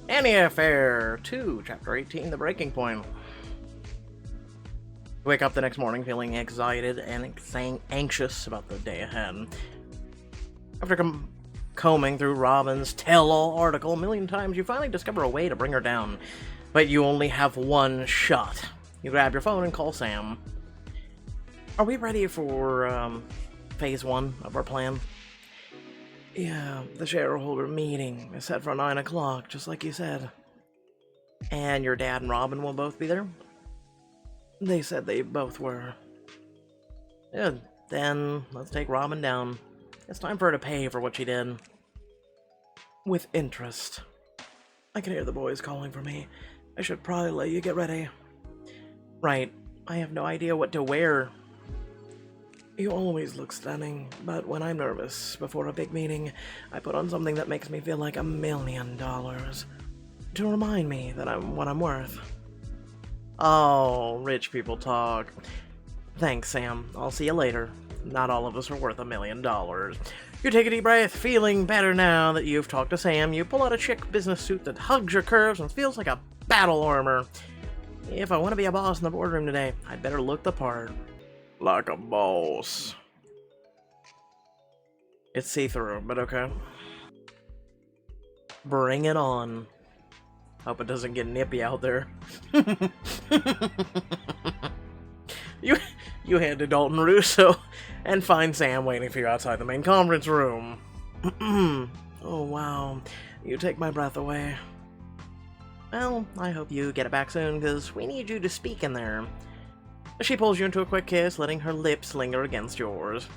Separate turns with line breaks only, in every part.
Nanny Affair 2, Chapter 18, The Breaking Point. Wake up the next morning feeling excited and anxious about the day ahead. After combing through Robin's tell-all article a million times, you finally discover a way to bring her down. But you only have one shot. You grab your phone and call Sam. Are we ready for, phase 1 of our plan? Yeah, the shareholder meeting is set for 9 o'clock, just like you said. And your dad and Robin will both be there? They said they both were. Good. Then, let's take Robin down. It's time for her to pay for what she did. With interest. I can hear the boys calling for me. I should probably let you get ready. Right. I have no idea what to wear. You always look stunning, but when I'm nervous before a big meeting, I put on something that makes me feel like $1 million. To remind me that I'm what I'm worth. Oh, rich people talk. Thanks, Sam. I'll see you later. Not all of us are worth $1 million. You take a deep breath, feeling better now that you've talked to Sam. You pull out a chic business suit that hugs your curves and feels like a battle armor. If I want to be a boss in the boardroom today, I'd better look the part. Like a boss. It's see-through, but okay. Bring it on. Hope it doesn't get nippy out there. You head to Dalton Russo and find Sam waiting for you outside the main conference room. Oh wow, you take my breath away. Well, I hope you get it back soon, because we need you to speak in there. She pulls you into a quick kiss, letting her lips linger against yours.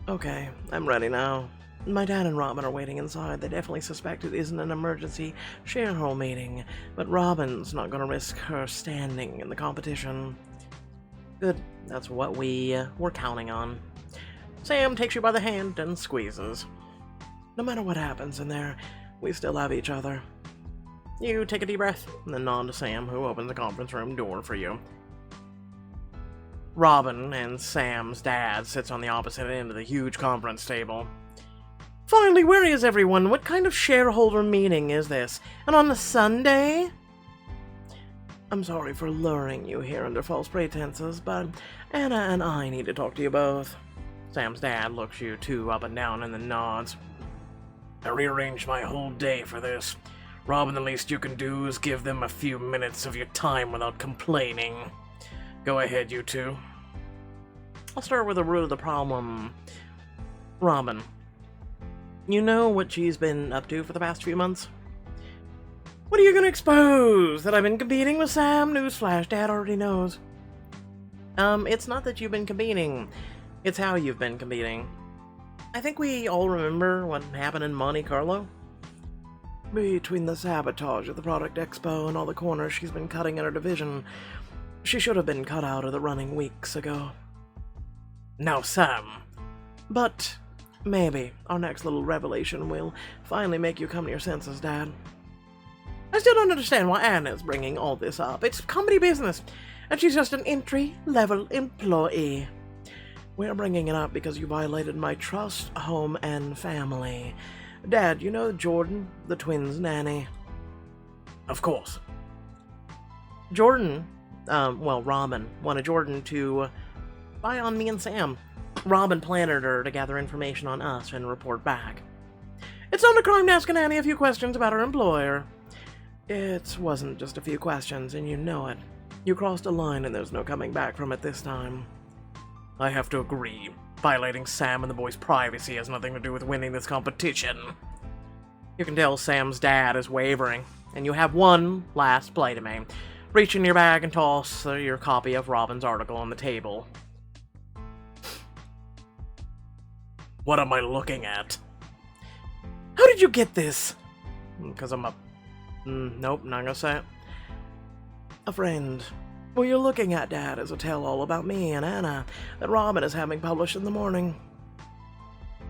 Okay, I'm ready now. My dad and Robin are waiting inside. They definitely suspect it isn't an emergency shareholder meeting, but Robin's not going to risk her standing in the competition. Good, that's what we were counting on. Sam takes you by the hand and squeezes. No matter what happens in there, we still have each other. You take a deep breath, and then nod to Sam, who opens the conference room door for you. Robin and Sam's dad sits on the opposite end of the huge conference table. Finally, where is everyone? What kind of shareholder meeting is this? And on a Sunday? I'm sorry for luring you here under false pretenses, but Anna and I need to talk to you both. Sam's dad looks you two up and down and then nods. I rearranged my whole day for this. Robin, the least you can do is give them a few minutes of your time without complaining. Go ahead, you two. I'll start with the root of the problem. Robin. You know what she's been up to for the past few months? What are you gonna expose? That I've been competing with Sam? Newsflash, Dad already knows. It's not that you've been competing. It's how you've been competing. I think we all remember what happened in Monte Carlo. Between the sabotage at the Product Expo and all the corners she's been cutting in her division, she should have been cut out of the running weeks ago. Now, Sam. But maybe our next little revelation will finally make you come to your senses, Dad. I still don't understand why Anna's bringing all this up. It's company business, and she's just an entry-level employee. We're bringing it up because you violated my trust, home, and family. Dad, you know Jordan, the twins' nanny? Of course. Robin wanted Jordan to spy on me and Sam. Robin planted her to gather information on us and report back. It's not a crime to ask a nanny a few questions about her employer. It wasn't just a few questions, and you know it. You crossed a line and there's no coming back from it this time. I have to agree. Violating Sam and the boys' privacy has nothing to do with winning this competition. You can tell Sam's dad is wavering, and you have one last play to make. Reach in your bag and toss your copy of Robin's article on the table. What am I looking at? How did you get this? Because I'm a... nope, not gonna say it. A friend. What you're looking at, Dad, is a tell-all about me and Anna that Robin is having published in the morning.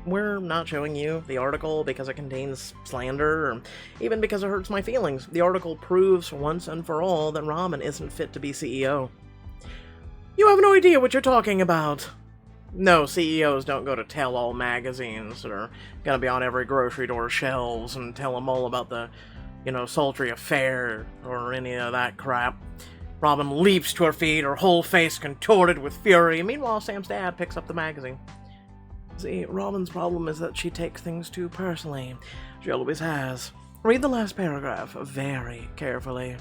We're not showing you the article because it contains slander, or even because it hurts my feelings. The article proves once and for all that Robin isn't fit to be CEO. You have no idea what you're talking about. No, CEOs don't go to tell-all magazines that are gonna be on every grocery store shelves and tell them all about the sultry affair or any of that crap. Robin leaps to her feet, her whole face contorted with fury. Meanwhile, Sam's dad picks up the magazine. See, Robin's problem is that she takes things too personally. She always has. Read the last paragraph very carefully.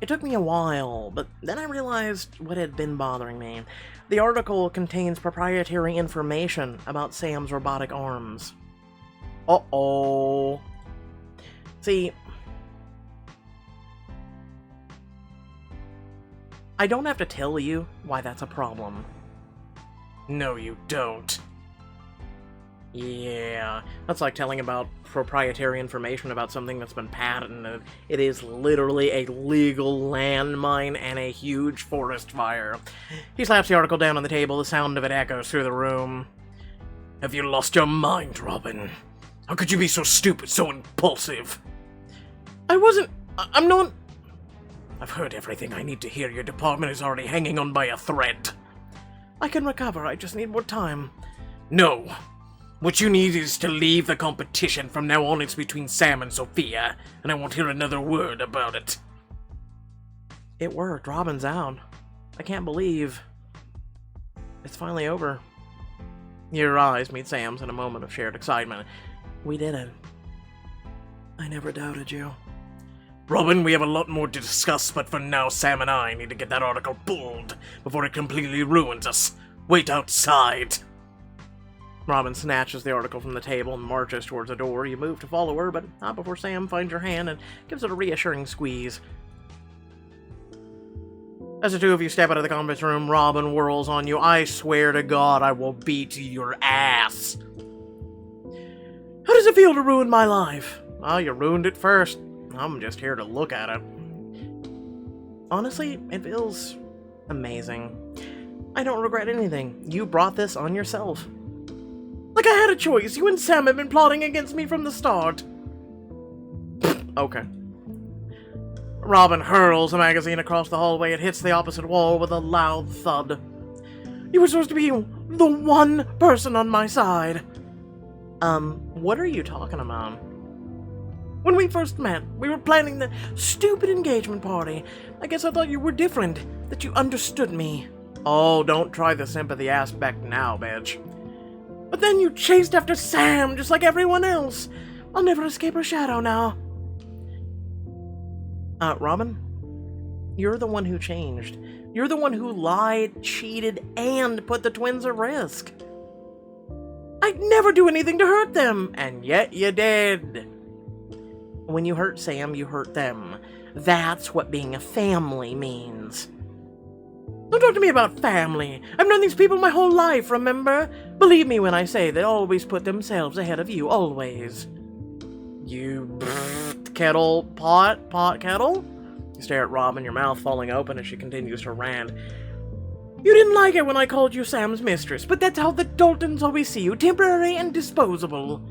It took me a while, but then I realized what had been bothering me. The article contains proprietary information about Sam's robotic arms. Uh-oh. See, I don't have to tell you why that's a problem. No, you don't. Yeah, that's like telling about proprietary information about something that's been patented. It is literally a legal landmine and a huge forest fire. He slaps the article down on the table, the sound of it echoes through the room. Have you lost your mind, Robin? How could you be so stupid, so impulsive? I'm not... I've heard everything I need to hear. Your department is already hanging on by a thread. I can recover, I just need more time. No. What you need is to leave the competition. From now on, it's between Sam and Sofia, and I won't hear another word about it. It worked. Robin's out. I can't believe it's finally over. Your eyes meet Sam's in a moment of shared excitement. We did it. I never doubted you. Robin, we have a lot more to discuss, but for now, Sam and I need to get that article pulled before it completely ruins us. Wait outside. Robin snatches the article from the table and marches towards the door. You move to follow her, but not before Sam finds your hand and gives it a reassuring squeeze. As the two of you step out of the conference room, Robin whirls on you. I swear to God, I will beat your ass. How does it feel to ruin my life? Well, you ruined it first. I'm just here to look at it. Honestly, it feels amazing. I don't regret anything. You brought this on yourself. Like I had a choice. You and Sam have been plotting against me from the start. Okay. Robin hurls the magazine across the hallway. It hits the opposite wall with a loud thud. You were supposed to be the one person on my side. What are you talking about? When we first met, we were planning the stupid engagement party. I guess I thought you were different, that you understood me. Oh, don't try the sympathy aspect now, bitch. But then you chased after Sam, just like everyone else. I'll never escape her shadow now. Robin, you're the one who changed. You're the one who lied, cheated, and put the twins at risk. I'd never do anything to hurt them, and yet you did. When you hurt Sam, you hurt them. That's what being a family means. Don't talk to me about family. I've known these people my whole life, remember? Believe me when I say they always put themselves ahead of you, always. You kettle, pot kettle? You stare at Robin, your mouth falling open as she continues to rant. You didn't like it when I called you Sam's mistress, but that's how the Daltons always see you, temporary and disposable.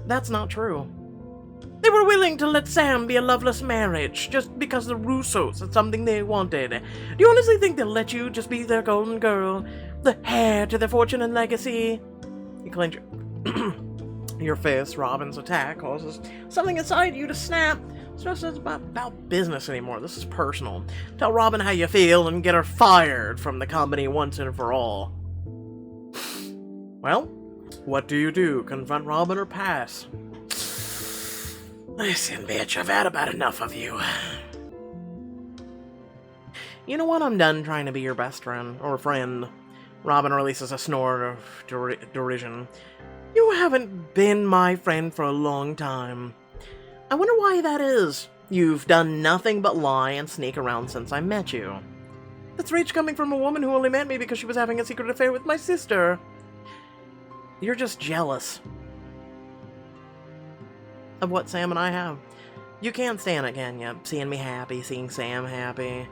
That's not true. They were willing to let Sam be a loveless marriage, just because the Russos had something they wanted. Do you honestly think they'll let you just be their golden girl? The heir to their fortune and legacy? You clench your fist. Robin's attack causes something inside you to snap. It's not about business anymore. This is personal. Tell Robin how you feel and get her fired from the company once and for all. Well, what do? Confront Robin or pass? Listen, bitch, I've had about enough of you. You know what? I'm done trying to be your best friend, or friend. Robin releases a snort of derision. You haven't been my friend for a long time. I wonder why that is. You've done nothing but lie and sneak around since I met you. That's rage coming from a woman who only met me because she was having a secret affair with my sister. You're just jealous of what Sam and I have. You can't stand it, can you? Seeing me happy, seeing Sam happy.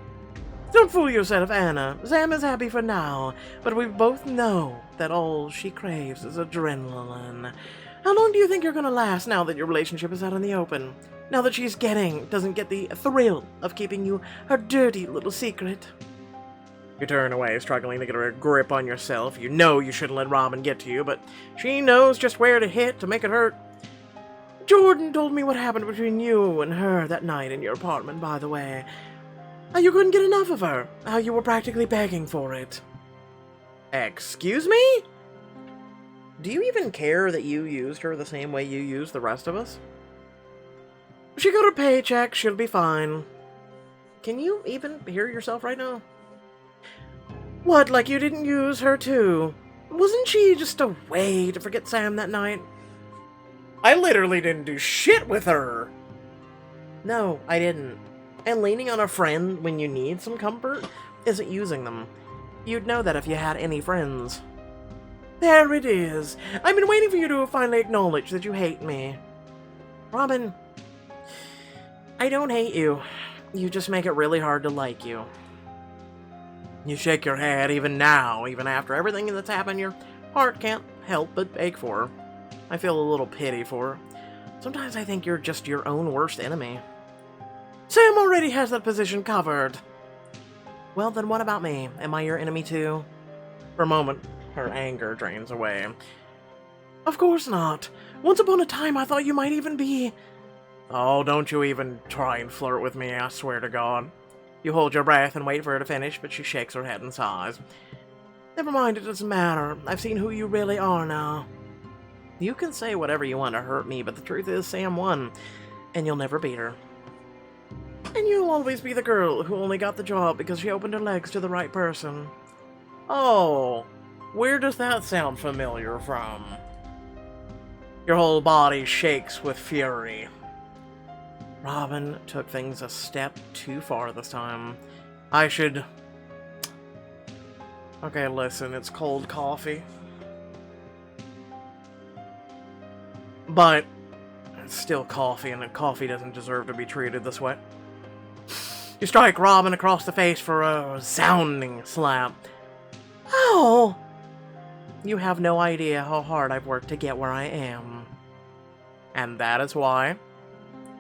Don't fool yourself, Anna. Sam is happy for now, but we both know that all she craves is adrenaline. How long do you think you're gonna last now that your relationship is out in the open? Now that she's doesn't get the thrill of keeping you her dirty little secret? You turn away, struggling to get a grip on yourself. You know you shouldn't let Robin get to you, but she knows just where to hit to make it hurt. Jordan told me what happened between you and her that night in your apartment, by the way. How you couldn't get enough of her. How you were practically begging for it. Excuse me? Do you even care that you used her the same way you used the rest of us? She got her paycheck, she'll be fine. Can you even hear yourself right now? What, like you didn't use her too? Wasn't she just a way to forget Sam that night? I literally didn't do shit with her! No, I didn't. And leaning on a friend when you need some comfort isn't using them. You'd know that if you had any friends. There it is. I've been waiting for you to finally acknowledge that you hate me. Robin, I don't hate you. You just make it really hard to like you. You shake your head even now, even after everything that's happened, your heart can't help but ache for her. I feel a little pity for her. Sometimes I think you're just your own worst enemy. Sam already has that position covered. Well, then what about me? Am I your enemy too? For a moment, her anger drains away. Of course not. Once upon a time, I thought you might even be... Oh, don't you even try and flirt with me, I swear to God. You hold your breath and wait for her to finish, but she shakes her head and sighs. Never mind, it doesn't matter. I've seen who you really are now. You can say whatever you want to hurt me, but the truth is Sam won, and you'll never beat her. And you'll always be the girl who only got the job because she opened her legs to the right person. Oh, where does that sound familiar from? Your whole body shakes with fury. Robin took things a step too far this time. I should... Okay, listen, it's cold coffee. But it's still coffee, and coffee doesn't deserve to be treated this way. You strike Robin across the face for a resounding slap. Ow! You have no idea how hard I've worked to get where I am. And that is why...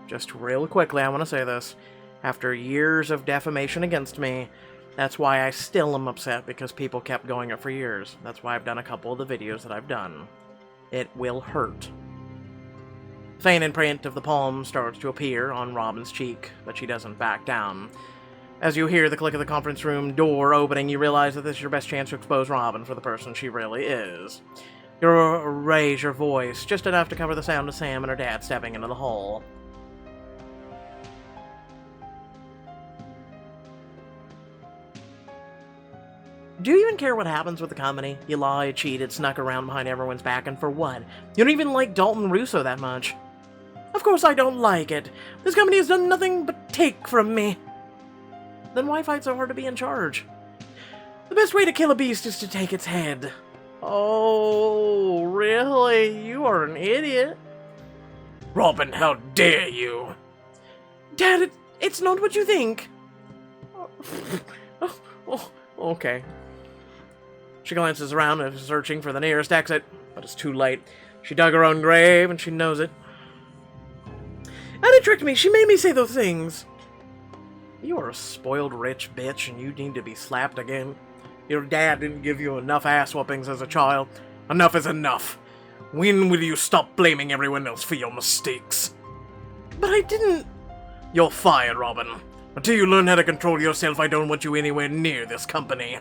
Just real quickly, I want to say this. After years of defamation against me, that's why I still am upset, because people kept going up for years. That's why I've done a couple of the videos that I've done. It will hurt. Faint imprint of the palm starts to appear on Robin's cheek, but she doesn't back down. As you hear the click of the conference room door opening, you realize that this is your best chance to expose Robin for the person she really is. You raise your voice, just enough to cover the sound of Sam and her dad stepping into the hall. Do you even care what happens with the company? You lied, cheated, snuck around behind everyone's back, and for what? You don't even like Dalton Russo that much. Of course I don't like it. This company has done nothing but take from me. Then why fight so hard to be in charge? The best way to kill a beast is to take its head. Oh, really? You are an idiot. Robin, how dare you? Dad, it's not what you think. Oh, okay. She glances around and is searching for the nearest exit, but it's too late. She dug her own grave, and she knows it. Annie tricked me. She made me say those things. You are a spoiled rich bitch, and you need to be slapped again. Your dad didn't give you enough ass whoopings as a child. Enough is enough. When will you stop blaming everyone else for your mistakes? But I didn't... You're fired, Robin. Until you learn how to control yourself, I don't want you anywhere near this company.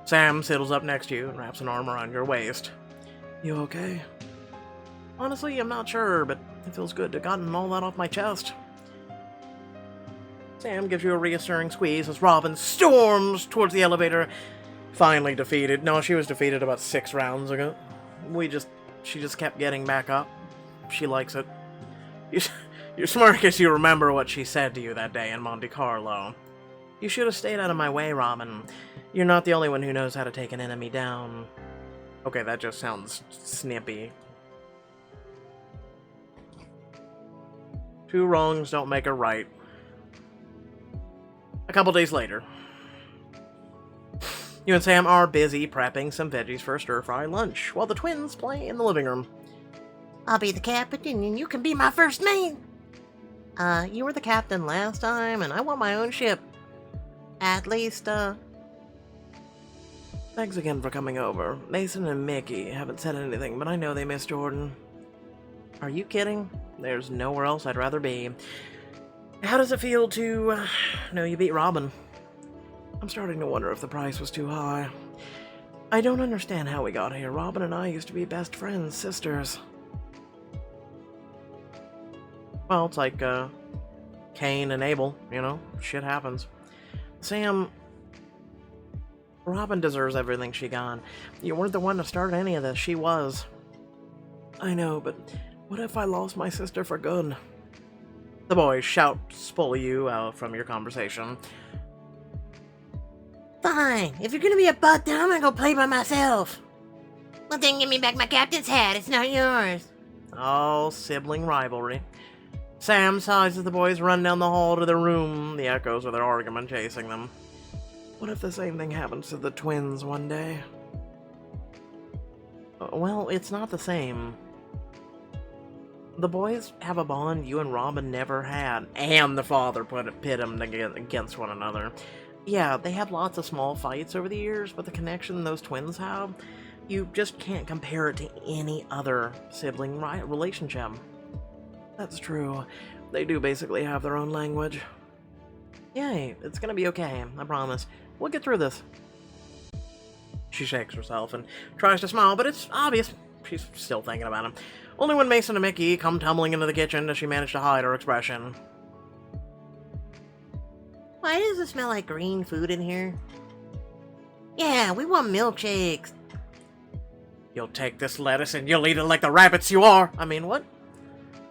Sam settles up next to you and wraps an arm around your waist. You okay? Honestly, I'm not sure, but it feels good to have gotten all that off my chest. Sam gives you a reassuring squeeze as Robin storms towards the elevator. Finally defeated. No, she was defeated about 6 rounds ago. She just kept getting back up. She likes it. You're smart because you remember what she said to you that day in Monte Carlo. You should have stayed out of my way, Robin. You're not the only one who knows how to take an enemy down. Okay, that just sounds snippy. 2 wrongs don't make a right. A couple days later. You and Sam are busy prepping some veggies for a stir-fry lunch, while the twins play in the living room. I'll be the captain, and you can be my first mate. You were the captain last time, and I want my own ship. At least, Thanks again for coming over. Mason and Mickey haven't said anything, but I know they miss Jordan. Are you kidding? There's nowhere else I'd rather be. How does it feel to know you beat Robin? I'm starting to wonder if the price was too high. I don't understand how we got here. Robin and I used to be best friends, sisters. Well, it's like Cain and Abel, you know? Shit happens. Sam, Robin deserves everything she got. You weren't the one to start any of this. She was. I know, but what if I lost my sister for good? The boys shout, pull you out from your conversation.
Fine. If you're gonna be a butt, then I'm gonna go play by myself. Well, then give me back my captain's hat. It's not yours.
Oh, sibling rivalry. Sam sighs as the boys run down the hall to their room, the echoes of their argument chasing them. What if the same thing happens to the twins one day? Well, it's not the same. The boys have a bond you and Robin never had, and the father pit them against one another. Yeah, they had lots of small fights over the years, but the connection those twins have, you just can't compare it to any other sibling relationship. That's true. They do basically have their own language. Yay, it's gonna be okay, I promise. We'll get through this. She shakes herself and tries to smile, but it's obvious she's still thinking about him. Only when Mason and Mickey come tumbling into the kitchen does she manage to hide her expression.
Why does it smell like green food in here? Yeah, we want milkshakes.
You'll take this lettuce and you'll eat it like the rabbits you are! I mean, what?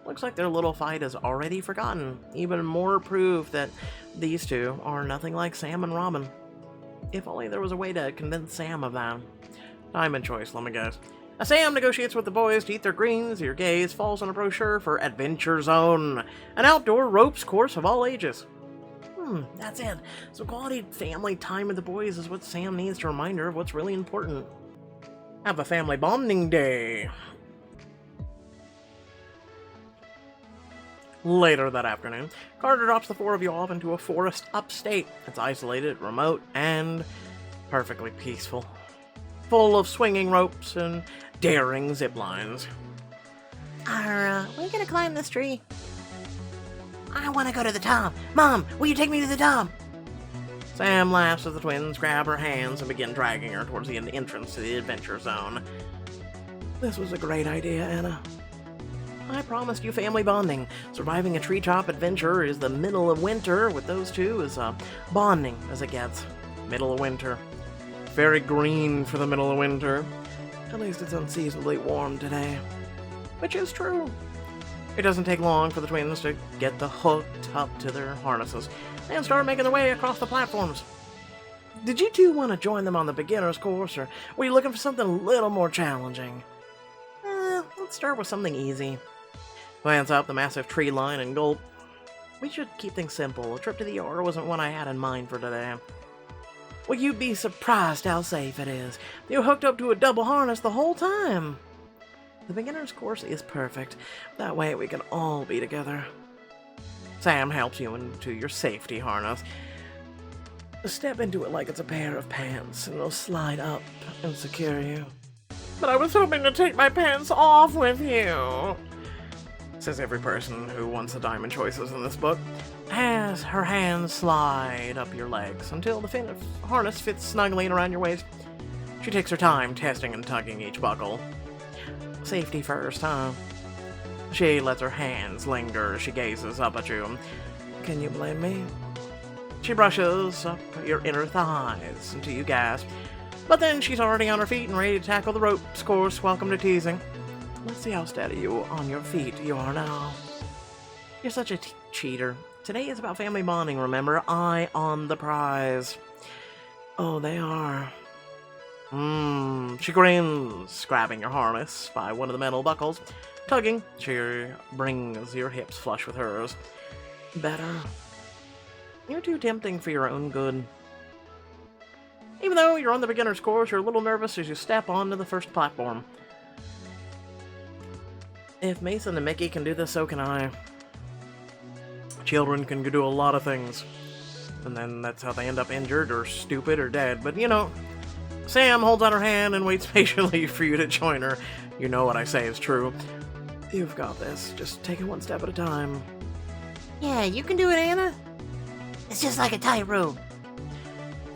Looks like their little fight is already forgotten. Even more proof that these two are nothing like Sam and Robin. If only there was a way to convince Sam of that. Diamond choice, let me guess. As Sam negotiates with the boys to eat their greens, your gaze falls on a brochure for Adventure Zone, an outdoor ropes course of all ages. That's it. So quality family time with the boys is what Sam needs to remind her of what's really important. Have a family bonding day. Later that afternoon, Carter drops the four of you off into a forest upstate. It's isolated, remote, and perfectly peaceful. Full of swinging ropes and daring zip lines.
Are we gonna climb this tree? I want to go to the top. Mom, will you take me to the top?
Sam laughs as the twins grab her hands and begin dragging her towards the entrance to the Adventure Zone. This was a great idea, Anna. I promised you family bonding. Surviving a treetop adventure is the middle of winter. With those two is bonding as it gets. Middle of winter. Very green for the middle of winter. At least it's unseasonably warm today. Which is true. It doesn't take long for the twins to get hooked up to their harnesses and start making their way across the platforms. Did you two want to join them on the beginner's course, or were you looking for something a little more challenging? Let's start with something easy. Glance up the massive tree line and gulp. We should keep things simple. A trip to the yard wasn't one I had in mind for today. Well, you'd be surprised how safe it is. You're hooked up to a double harness the whole time. The beginner's course is perfect. That way we can all be together. Sam helps you into your safety harness. Step into it like it's a pair of pants, and it'll slide up and secure you. But I was hoping to take my pants off with you, says every person who wants the diamond choices in this book, as her hands slide up your legs until the harness fits snugly around your waist. She takes her time testing and tugging each buckle. Safety first, huh? She lets her hands linger as she gazes up at you. Can you blame me? She brushes up your inner thighs until you gasp. But then she's already on her feet and ready to tackle the ropes course. Welcome to teasing. Let's see how steady you on your feet you are now. You're such a cheater. Today is about family bonding, remember? Eye on the prize. Oh, they are. She grins, grabbing your harness by one of the metal buckles. Tugging, she brings your hips flush with hers. Better. You're too tempting for your own good. Even though you're on the beginner's course, you're a little nervous as you step onto the first platform. If Mason and Mickey can do this, so can I. Children can do a lot of things. And then that's how they end up injured or stupid or dead. But, you know, Sam holds out her hand and waits patiently for you to join her. You know what I say is true. You've got this. Just take it one step at a time.
Yeah, you can do it, Anna. It's just like a tightrope.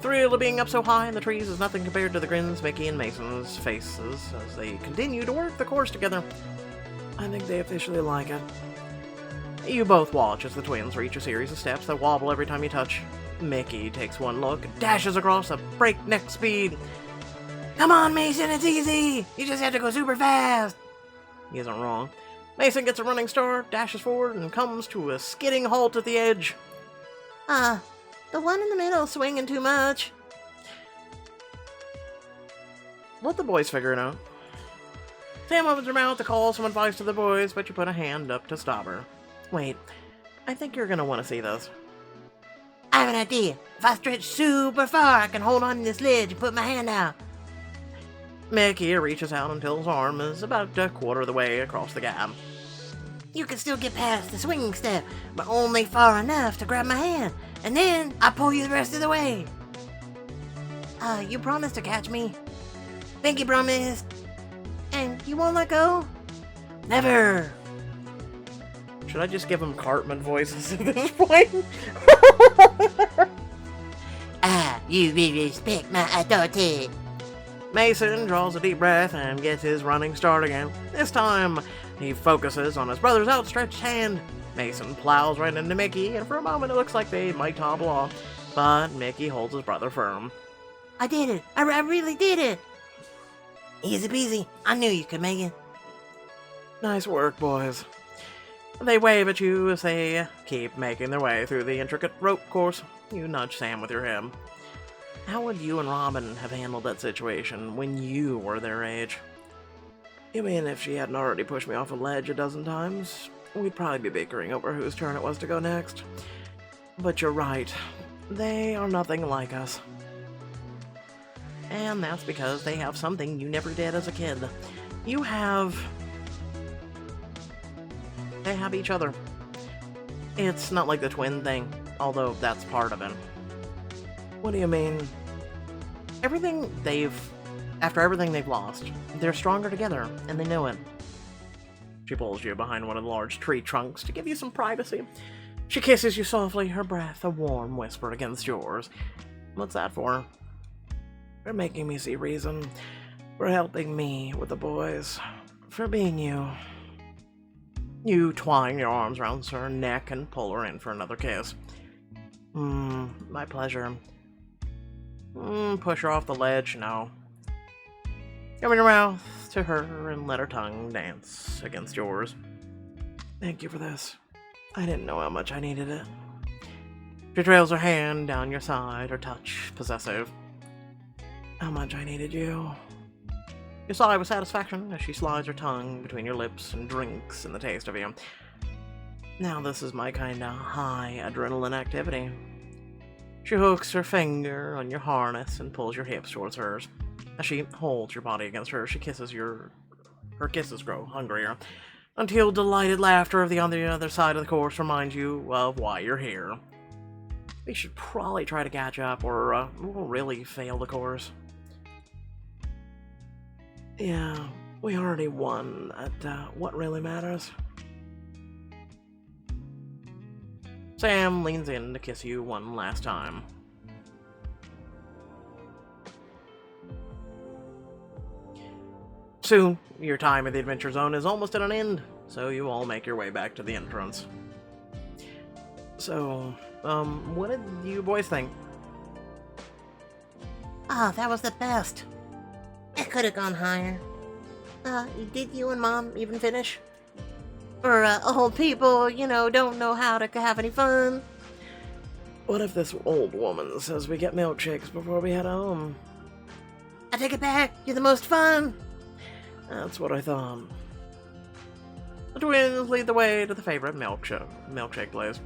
Thrill of being up so high in the trees is nothing compared to the grins Mickey and Mason's faces as they continue to work the course together. I think they officially like it. You both watch as the twins reach a series of steps that wobble every time you touch. Mickey takes one look and dashes across at breakneck speed.
Come on, Mason, it's easy. You just have to go super fast.
He isn't wrong. Mason gets a running start, dashes forward, and comes to a skidding halt at the edge.
The one in the middle swinging too much.
Let the boys figure it out. Sam opens her mouth to call some advice to the boys, but you put a hand up to stop her. Wait, I think you're gonna want to see this.
I have an idea. If I stretch super far, I can hold on to this ledge and put my hand out.
Mickey reaches out until his arm is about a quarter of the way across the gap.
You can still get past the swinging step, but only far enough to grab my hand, and then I pull you the rest of the way. You promised to catch me. Pinky promised. And you won't let go? Never.
Should I just give him Cartman voices at this point?
You will respect my authority.
Mason draws a deep breath and gets his running start again. This time, he focuses on his brother's outstretched hand. Mason plows right into Mickey, and for a moment it looks like they might topple off, but Mickey holds his brother firm.
I did it. I really did it. Easy peasy. I knew you could make it.
Nice work, boys. They wave at you as they keep making their way through the intricate rope course. You nudge Sam with your head. How would you and Robin have handled that situation when you were their age? You mean if she hadn't already pushed me off a ledge a dozen times? We'd probably be bickering over whose turn it was to go next. But you're right. They are nothing like us. And that's because they have something you never did as a kid. They have each other. It's not like the twin thing, although that's part of it. What do you mean? After everything they've lost, they're stronger together, and they know it. She pulls you behind one of the large tree trunks to give you some privacy. She kisses you softly, her breath a warm whisper against yours. What's that for? For making me see reason. For helping me with the boys. For being you. You twine your arms around her neck and pull her in for another kiss. My pleasure. Push her off the ledge, no. Come in your mouth to her and let her tongue dance against yours. Thank you for this. I didn't know how much I needed it. She trails her hand down your side, her touch possessive. How much I needed you. You sigh with satisfaction as she slides her tongue between your lips and drinks in the taste of you. Now this is my kind of high adrenaline activity. She hooks her finger on your harness and pulls your hips towards hers. As she holds your body against her, she kisses her kisses grow hungrier, until delighted laughter on the other side of the course reminds you of why you're here. We should probably try to catch up, or we'll really fail the course. Yeah, we already won at what really matters. Sam leans in to kiss you one last time. Soon, your time at the Adventure Zone is almost at an end, so you all make your way back to the entrance. So, what did you boys think?
That was the best. It could have gone higher. Did you and Mom even finish? Or, old people, don't know how to have any fun.
What if this old woman says we get milkshakes before we head home?
I take it back. You're the most fun.
That's what I thought. The twins lead the way to the favorite milkshake place.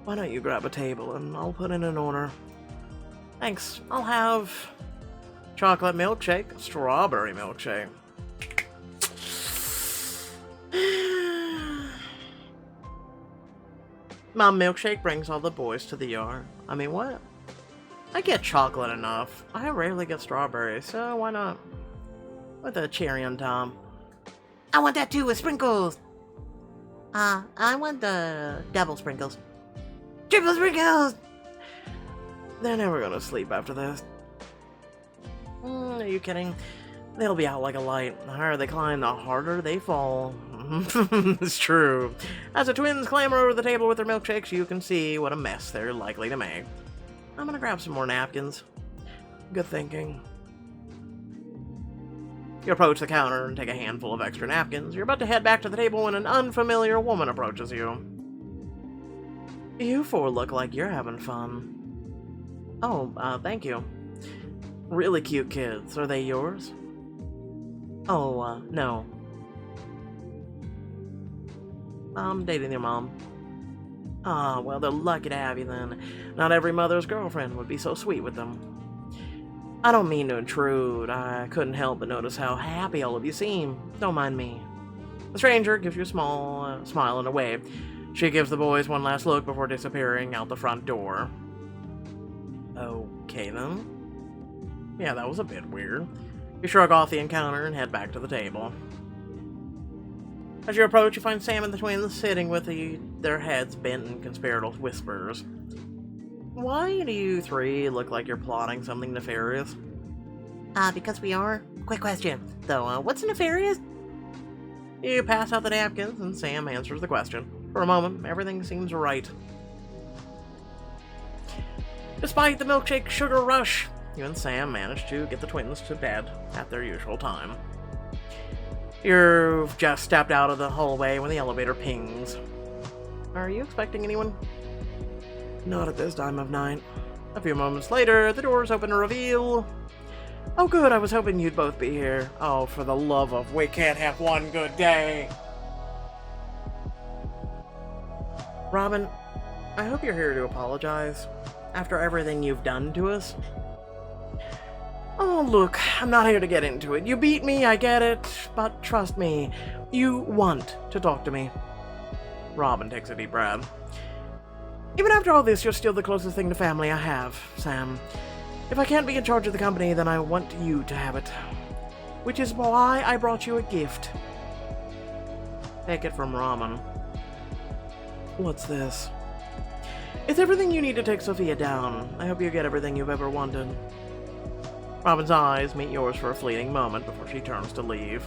Why don't you grab a table and I'll put in an order. Thanks. I'll have chocolate milkshake, strawberry milkshake. Mom milkshake brings all the boys to the yard. I mean, what? I get chocolate enough. I rarely get strawberries, so why not? With a cherry on top.
I want that too with sprinkles. I want the double sprinkles. Triple sprinkles!
They're never gonna sleep after this. Are you kidding? They'll be out like a light. The higher they climb, the harder they fall. It's true. As the twins clamber over the table with their milkshakes, you can see what a mess they're likely to make. I'm gonna grab some more napkins. Good thinking. You approach the counter and take a handful of extra napkins. You're about to head back to the table when an unfamiliar woman approaches you. You four look like you're having fun. Oh, thank you. Really cute kids. Are they yours? Oh, no. I'm dating your mom. Ah, well, they're lucky to have you then. Not every mother's girlfriend would be so sweet with them. I don't mean to intrude. I couldn't help but notice how happy all of you seem. Don't mind me. The stranger gives you a small smile and a wave. She gives the boys one last look before disappearing out the front door. Okay, then. Yeah, that was a bit weird. You shrug off the encounter and head back to the table. As you approach, you find Sam and the twins sitting with their heads bent in conspiratorial whispers. Why do you three look like you're plotting something nefarious?
Because we are. Quick question, though. What's nefarious?
You pass out the napkins, and Sam answers the question. For a moment, everything seems right. Despite the milkshake sugar rush, you and Sam manage to get the twins to bed at their usual time. You've just stepped out of the hallway when the elevator pings. Are you expecting anyone? Not at this time of night. A few moments later, the doors open to reveal... Oh good, I was hoping you'd both be here. Oh, for the love of, we can't have one good day. Robin, I hope you're here to apologize. After everything you've done to us. Oh, look, I'm not here to get into it. You beat me, I get it, but trust me, you want to talk to me. Robin takes a deep breath. Even after all this, you're still the closest thing to family I have, Sam. If I can't be in charge of the company, then I want you to have it. Which is why I brought you a gift. Take it from Robin. What's this? It's everything you need to take Sofia down. I hope you get everything you've ever wanted. Robin's eyes meet yours for a fleeting moment before she turns to leave.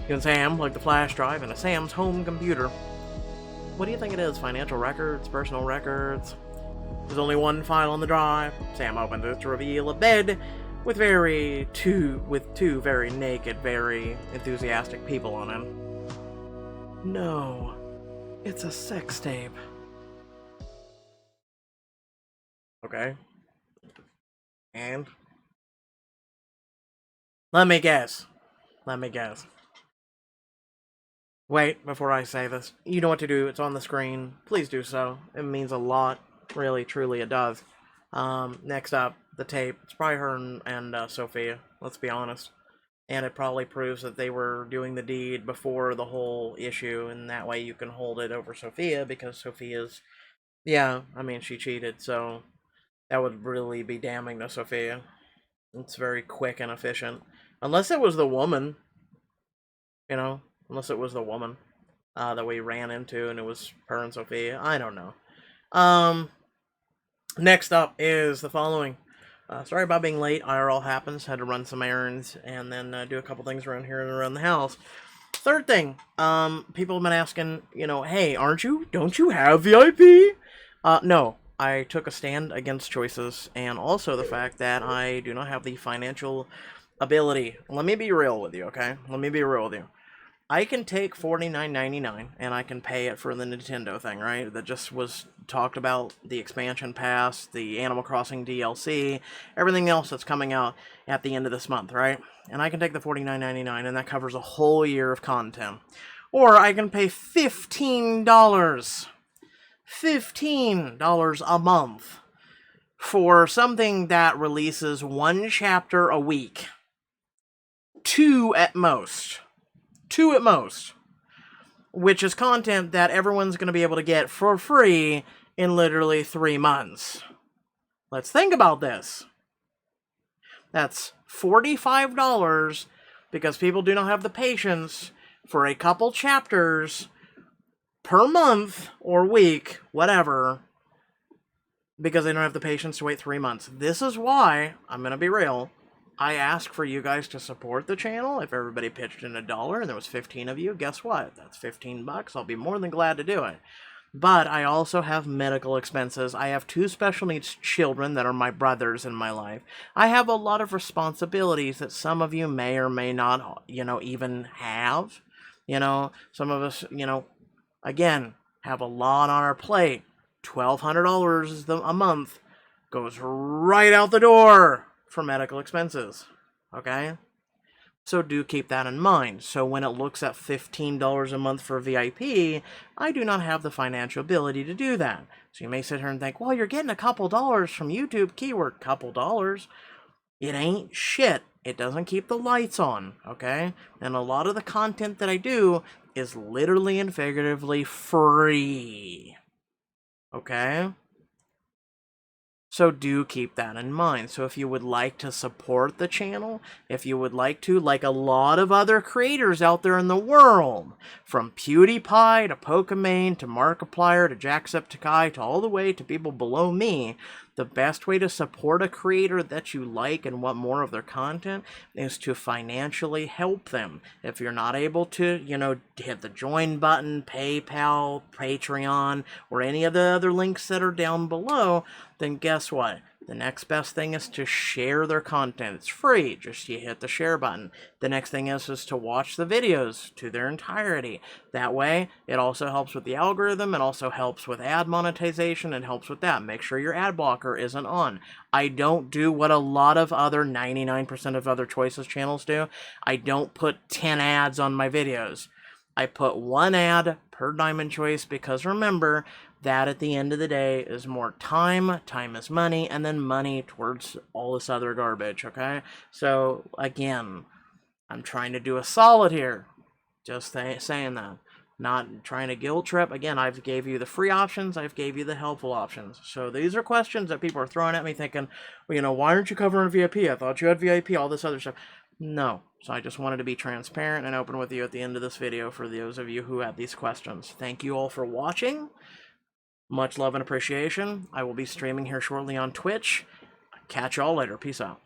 You and Sam plug the flash drive into Sam's home computer. What do you think it is? Financial records? Personal records? There's only one file on the drive. Sam opens it to reveal a bed with two very naked, very enthusiastic people on it. No, it's a sex tape. Okay. And? Let me guess. Wait, before I say this. You know what to do. It's on the screen. Please do so. It means a lot. Really, truly, it does. Next up, the tape. It's probably her and Sofia. Let's be honest. And it probably proves that they were doing the deed before the whole issue, and that way you can hold it over Sofia, because Sofia's... Yeah, I mean, she cheated, so... That would really be damning to Sofia. It's very quick and efficient. Unless it was the woman. You know? Unless it was the woman that we ran into and it was her and Sofia. I don't know. Next up is the following. Sorry about being late. IRL happens. Had to run some errands and then do a couple things around here and around the house. Third thing. People have been asking, hey, don't you have VIP? No. I took a stand against choices, and also the fact that I do not have the financial ability. Let me be real with you, okay? Let me be real with you. I can take $49.99, and I can pay it for the Nintendo thing, right? That just was talked about, the expansion pass, the Animal Crossing DLC, everything else that's coming out at the end of this month, right? And I can take the $49.99, and that covers a whole year of content. Or I can pay $15 a month for something that releases one chapter a week. Two at most. Which is content that everyone's going to be able to get for free in literally 3 months. Let's think about this. That's $45 because people do not have the patience for a couple chapters per month or week, whatever, because they don't have the patience to wait 3 months. This is why, I'm going to be real, I ask for you guys to support the channel. If everybody pitched in $1 and there was 15 of you, guess what? That's $15. I'll be more than glad to do it. But I also have medical expenses. I have 2 special needs children that are my brothers in my life. I have a lot of responsibilities that some of you may or may not, even have. Some of us, again, have a lot on our plate. $1,200 a month goes right out the door for medical expenses. Okay? So do keep that in mind. So when it looks at $15 a month for VIP, I do not have the financial ability to do that. So you may sit here and think, well, you're getting a couple dollars from YouTube, keyword couple dollars. It ain't shit. It doesn't keep the lights on, okay? And a lot of the content that I do is literally and figuratively free. Okay? So do keep that in mind. So if you would like to support the channel, if you would like to, like a lot of other creators out there in the world, from PewDiePie to Pokimane to Markiplier to Jacksepticeye to all the way to people below me, the best way to support a creator that you like and want more of their content is to financially help them. If you're not able to, hit the join button, PayPal, Patreon, or any of the other links that are down below, then guess what? The next best thing is to share their content. It's free. Just you hit the share button. The next thing is to watch the videos to their entirety. That way, it also helps with the algorithm. It also helps with ad monetization. It helps with that. Make sure your ad blocker isn't on. I don't do what a lot of other 99% of other Choices channels do. I don't put 10 ads on my videos. I put 1 ad per Diamond Choice because remember, that at the end of the day is more time is money, and then money towards all this other garbage, okay? So, again, I'm trying to do a solid here. Just saying that. Not trying to guilt trip. Again, I've gave you the free options, I've gave you the helpful options. So these are questions that people are throwing at me thinking, well, why aren't you covering VIP? I thought you had VIP, all this other stuff. No. So I just wanted to be transparent and open with you at the end of this video for those of you who have these questions. Thank you all for watching. Much love and appreciation. I will be streaming here shortly on Twitch. Catch y'all later. Peace out.